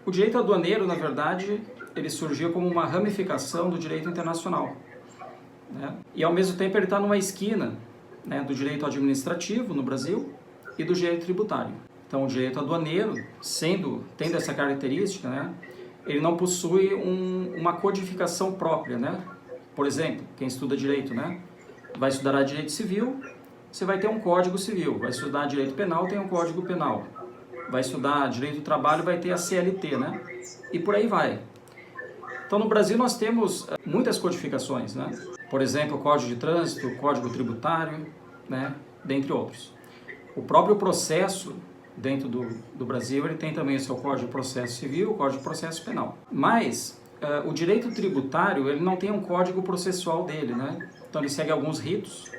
O direito aduaneiro, na verdade, ele surgiu como uma ramificação do direito internacional, né? E ao mesmo tempo ele está numa esquina, né, do direito administrativo no Brasil e do direito tributário. Então o direito aduaneiro, tendo essa característica, né, ele não possui uma codificação própria, né? Por exemplo, quem estuda direito, né, vai estudar direito civil, você vai ter um código civil. Vai estudar direito penal, tem um código penal. Vai estudar direito do trabalho, vai ter a CLT, né? E por aí vai. Então no Brasil nós temos muitas codificações, né? Por exemplo, o Código de Trânsito, o Código Tributário, né? Dentre outros. O próprio processo dentro do Brasil, ele tem também o seu Código de Processo Civil, o Código de Processo Penal. Mas o direito tributário, ele não tem um código processual dele, né? Então ele segue alguns ritos,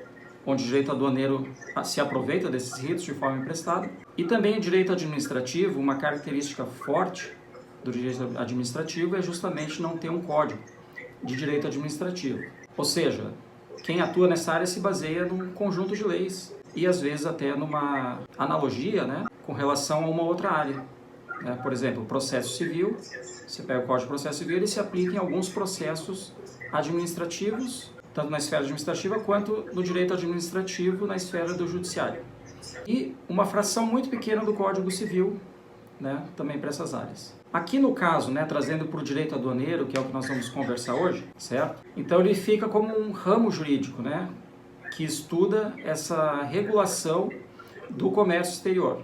onde o direito aduaneiro se aproveita desses ritos de forma emprestada. E também o direito administrativo, uma característica forte do direito administrativo é justamente não ter um código de direito administrativo. Ou seja, quem atua nessa área se baseia num conjunto de leis e às vezes até numa analogia, né, com relação a uma outra área. Por exemplo, o processo civil, você pega o Código de Processo Civil, ele se aplica em alguns processos administrativos, tanto na esfera administrativa quanto no direito administrativo na esfera do judiciário. E uma fração muito pequena do Código Civil, né, também para essas áreas. Aqui no caso, né, trazendo para o direito aduaneiro, que é o que nós vamos conversar hoje, certo? Então ele fica como um ramo jurídico, né, que estuda essa regulação do comércio exterior.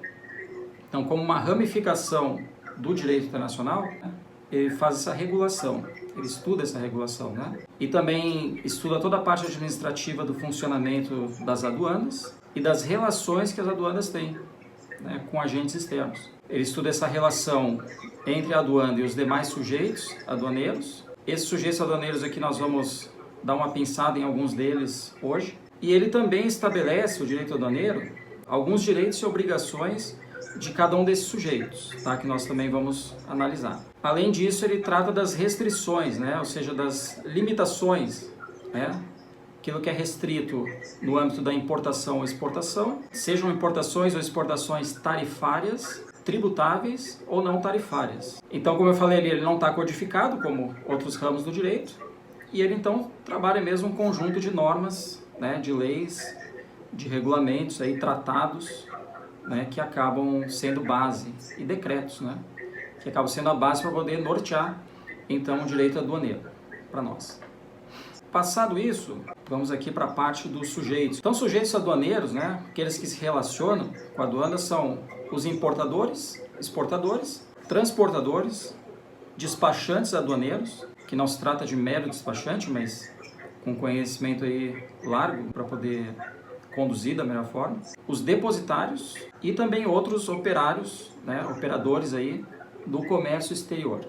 Então, como uma ramificação do direito internacional, né, ele faz essa regulação, ele estuda essa regulação, né? E também estuda toda a parte administrativa do funcionamento das aduanas e das relações que as aduanas têm, né, com agentes externos. Ele estuda essa relação entre a aduana e os demais sujeitos aduaneiros. Esses sujeitos aduaneiros aqui nós vamos dar uma pinçada em alguns deles hoje. E ele também estabelece, o direito aduaneiro, alguns direitos e obrigações de cada um desses sujeitos, tá? Que nós também vamos analisar. Além disso, ele trata das restrições, né? Ou seja, das limitações, né? Aquilo que é restrito no âmbito da importação ou exportação, sejam importações ou exportações tarifárias, tributáveis ou não tarifárias. Então, como eu falei ali, ele não está codificado como outros ramos do direito, e ele então trabalha mesmo um conjunto de normas, né? De leis, de regulamentos, aí, tratados, né, que acabam sendo base, e decretos, né, que acabam sendo a base para poder nortear, então, o direito aduaneiro para nós. Passado isso, vamos aqui para a parte dos sujeitos. Então, sujeitos aduaneiros, né, aqueles que se relacionam com a aduana são os importadores, exportadores, transportadores, despachantes aduaneiros, que não se trata de mero despachante, mas com conhecimento aí largo para poder conduzir da melhor forma, os depositários e também outros operários, né, operadores aí do comércio exterior,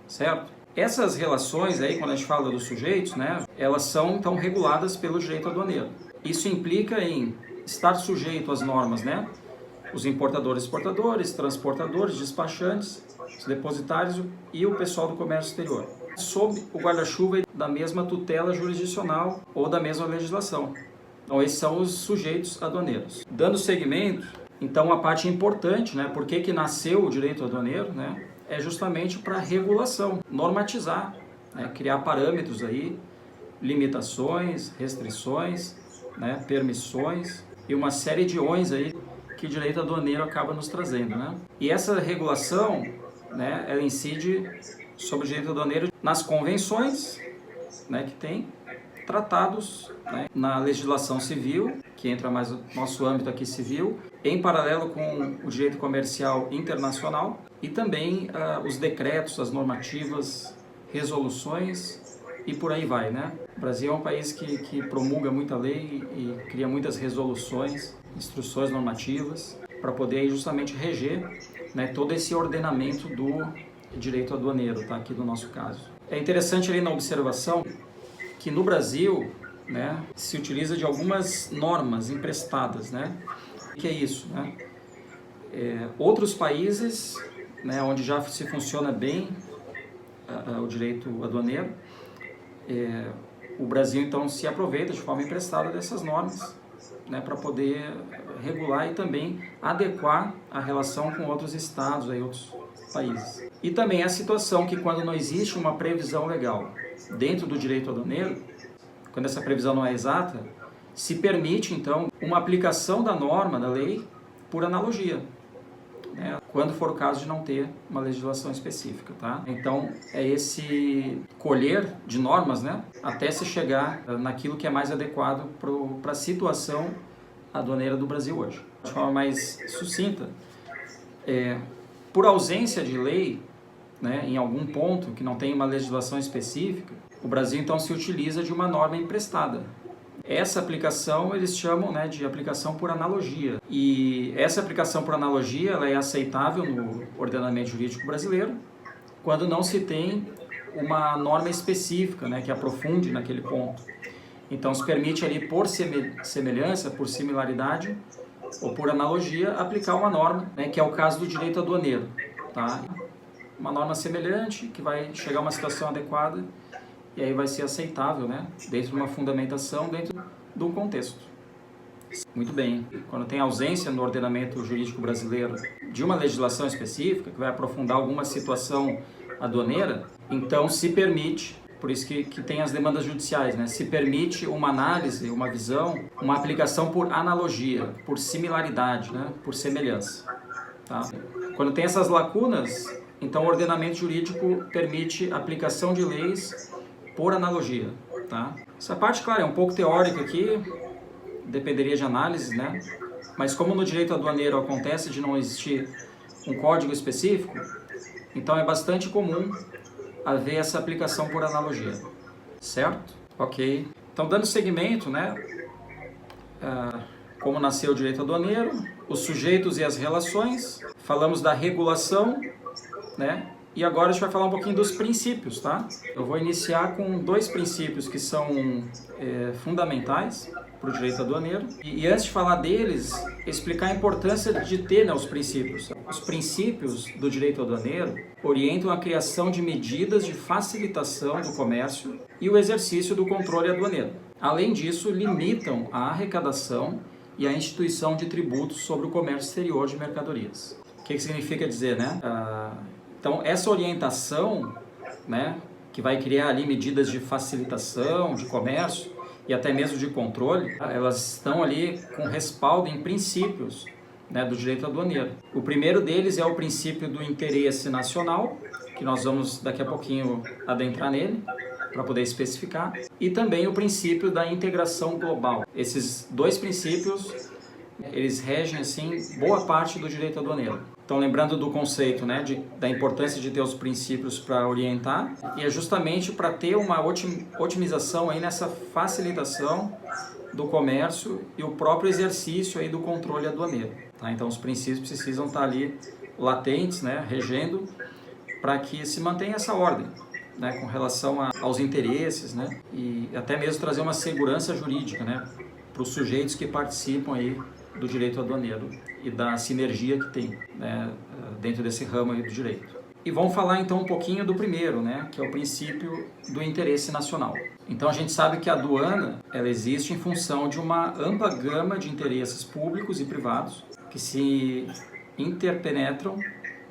certo? Essas relações aí, quando a gente fala dos sujeitos, né, elas são então reguladas pelo direito aduaneiro. Isso implica em estar sujeito às normas, né, os importadores, exportadores, transportadores, despachantes, os depositários e o pessoal do comércio exterior, sob o guarda-chuva da mesma tutela jurisdicional ou da mesma legislação. Então, esses são os sujeitos aduaneiros. Dando seguimento, então, a parte importante, né, por que nasceu o direito aduaneiro, né, é justamente para regulação, normatizar, né, criar parâmetros aí, limitações, restrições, né, permissões e uma série de ões aí que o direito aduaneiro acaba nos trazendo, né? E essa regulação, né, ela incide sobre o direito aduaneiro nas convenções, né, que tem, tratados, né, na legislação civil, que entra mais no nosso âmbito aqui civil, em paralelo com o direito comercial internacional e também os decretos, as normativas, resoluções e por aí vai, né? O Brasil é um país que promulga muita lei e cria muitas resoluções, instruções normativas para poder aí, justamente reger, né, todo esse ordenamento do direito aduaneiro, tá? Aqui no nosso caso. É interessante ali na observação que no Brasil, né, se utiliza de algumas normas emprestadas, né? O que é isso, né? Outros países, né, onde já se funciona bem o direito aduaneiro, o Brasil então se aproveita de forma emprestada dessas normas, né, para poder regular e também adequar a relação com outros estados, aí, outros países. E também a situação que quando não existe uma previsão legal dentro do direito aduaneiro, quando essa previsão não é exata, se permite então uma aplicação da norma, da lei, por analogia, né? Quando for o caso de não ter uma legislação específica, tá? Então é esse colher de normas, né, até se chegar naquilo que é mais adequado para a situação aduaneira do Brasil hoje. De forma mais sucinta, por ausência de lei, né, em algum ponto que não tem uma legislação específica, o Brasil então se utiliza de uma norma emprestada. Essa aplicação eles chamam, né, de aplicação por analogia. E essa aplicação por analogia ela é aceitável no ordenamento jurídico brasileiro quando não se tem uma norma específica, né, que aprofunde naquele ponto. Então se permite ali por semelhança, por similaridade ou por analogia aplicar uma norma, né, que é o caso do direito aduaneiro, tá? Uma norma semelhante que vai chegar a uma situação adequada e aí vai ser aceitável, né, dentro de uma fundamentação, dentro de um contexto. Muito bem. Quando tem ausência no ordenamento jurídico brasileiro de uma legislação específica que vai aprofundar alguma situação aduaneira, então se permite, por isso que tem as demandas judiciais, né, se permite uma análise, uma visão, uma aplicação por analogia, por similaridade, né, por semelhança. Tá? Quando tem essas lacunas, então o ordenamento jurídico permite aplicação de leis por analogia, tá? Essa parte, claro, é um pouco teórica aqui, dependeria de análise, né? Mas como no direito aduaneiro acontece de não existir um código específico, então é bastante comum haver essa aplicação por analogia, certo? Ok. Então, dando seguimento, né? Como nasceu o direito aduaneiro, os sujeitos e as relações, falamos da regulação, né? E agora a gente vai falar um pouquinho dos princípios, tá? Eu vou iniciar com dois princípios que são fundamentais para o direito aduaneiro. E antes de falar deles, explicar a importância de ter, né, os princípios. Os princípios do direito aduaneiro orientam a criação de medidas de facilitação do comércio e o exercício do controle aduaneiro. Além disso, limitam a arrecadação e a instituição de tributos sobre o comércio exterior de mercadorias. O que significa dizer, né? Então, essa orientação, né, que vai criar ali medidas de facilitação, de comércio e até mesmo de controle, elas estão ali com respaldo em princípios, né, do direito aduaneiro. O primeiro deles é o princípio do interesse nacional, que nós vamos daqui a pouquinho adentrar nele, para poder especificar, e também o princípio da integração global. Esses dois princípios, eles regem, assim, boa parte do direito aduaneiro. Então, lembrando do conceito, né, da importância de ter os princípios para orientar, e é justamente para ter uma otimização aí nessa facilitação do comércio e o próprio exercício aí do controle aduaneiro. Tá? Então, os princípios precisam estar ali latentes, né, regendo, para que se mantenha essa ordem, né, com relação aos interesses, né, e até mesmo trazer uma segurança jurídica, né, para os sujeitos que participam aí do direito aduaneiro e da sinergia que tem, né, dentro desse ramo aí do direito. E vamos falar então um pouquinho do primeiro, né, que é o princípio do interesse nacional. Então a gente sabe que a aduana ela existe em função de uma ampla gama de interesses públicos e privados que se interpenetram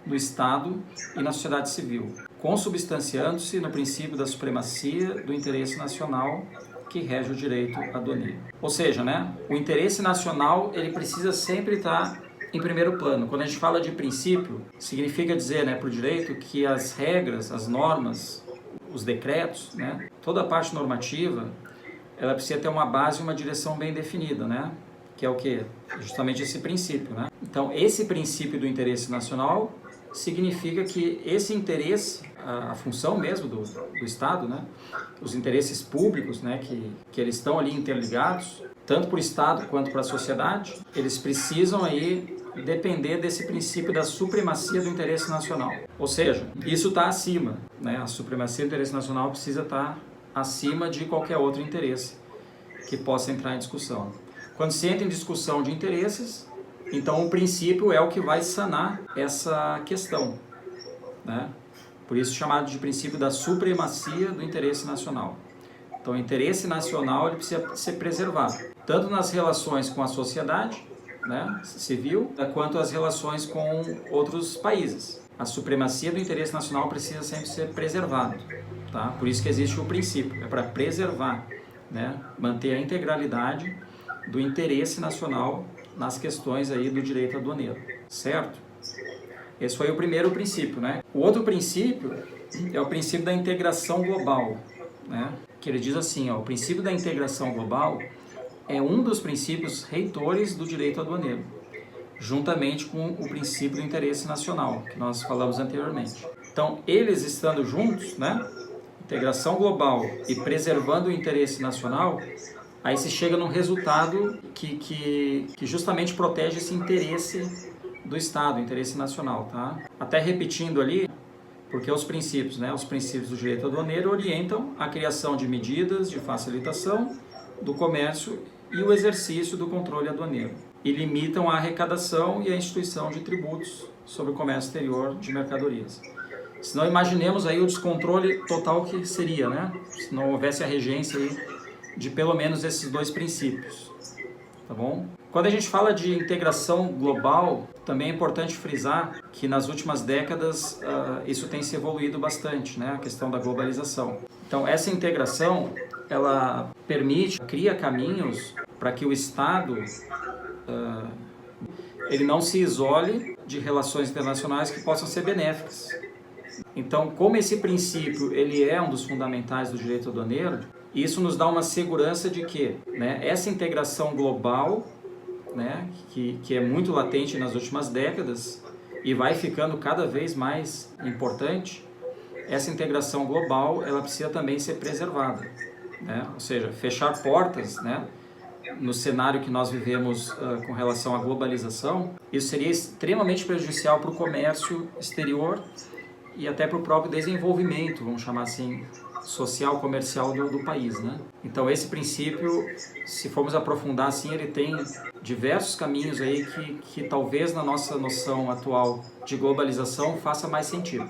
no Estado e na sociedade civil, consubstanciando-se no princípio da supremacia do interesse nacional que rege o direito aduaneiro. Ou seja, né, o interesse nacional ele precisa sempre estar em primeiro plano. Quando a gente fala de princípio, significa dizer, né, para o direito que as regras, as normas, os decretos, né, toda a parte normativa, ela precisa ter uma base e uma direção bem definida, né, que é o quê? Justamente esse princípio, né? Então, esse princípio do interesse nacional significa que esse interesse, a função mesmo do Estado, né, os interesses públicos, né, que eles estão ali interligados, tanto para o Estado quanto para a sociedade, eles precisam aí depender desse princípio da supremacia do interesse nacional. Ou seja, isso está acima, né, a supremacia do interesse nacional precisa estar acima de qualquer outro interesse que possa entrar em discussão. Quando se entra em discussão de interesses, então o princípio é o que vai sanar essa questão, né? Por isso chamado de princípio da supremacia do interesse nacional. Então o interesse nacional ele precisa ser preservado, tanto nas relações com a sociedade, né, civil, quanto as relações com outros países. a supremacia do interesse nacional precisa sempre ser preservado, tá? Por isso que existe o princípio, é para preservar, né? Manter a integralidade do interesse nacional nas questões aí do direito aduaneiro, certo? Esse foi o primeiro princípio, né? O outro princípio é o princípio da integração global, né? Que ele diz assim, ó, o princípio da integração global é um dos princípios reitores do direito aduaneiro, juntamente com o princípio do interesse nacional, que nós falamos anteriormente. Então, eles estando juntos, né? Integração global e preservando o interesse nacional, aí se chega num resultado que justamente protege esse interesse do Estado, interesse nacional, tá? Até repetindo ali, porque os princípios, né, os princípios do direito aduaneiro orientam a criação de medidas de facilitação do comércio e o exercício do controle aduaneiro, e limitam a arrecadação e a instituição de tributos sobre o comércio exterior de mercadorias. Se não, imaginemos aí o descontrole total que seria, né? Se não houvesse a regência aí de pelo menos esses dois princípios, tá bom? Quando a gente fala de integração global, também é importante frisar que nas últimas décadas isso tem se evoluído bastante, né? A questão da globalização. Então, essa integração, ela cria caminhos para que o Estado ele não se isole de relações internacionais que possam ser benéficas. Então, como esse princípio ele é um dos fundamentais do direito aduaneiro, isso nos dá uma segurança de que, né, essa integração global, né, que é muito latente nas últimas décadas e vai ficando cada vez mais importante, essa integração global ela precisa também ser preservada, né? Ou seja, fechar portas, né, no cenário que nós vivemos com relação à globalização, isso seria extremamente prejudicial para o comércio exterior e até para o próprio desenvolvimento, vamos chamar assim, social, comercial do país, né? Então esse princípio, se formos aprofundar assim, ele tem diversos caminhos aí que talvez na nossa noção atual de globalização faça mais sentido.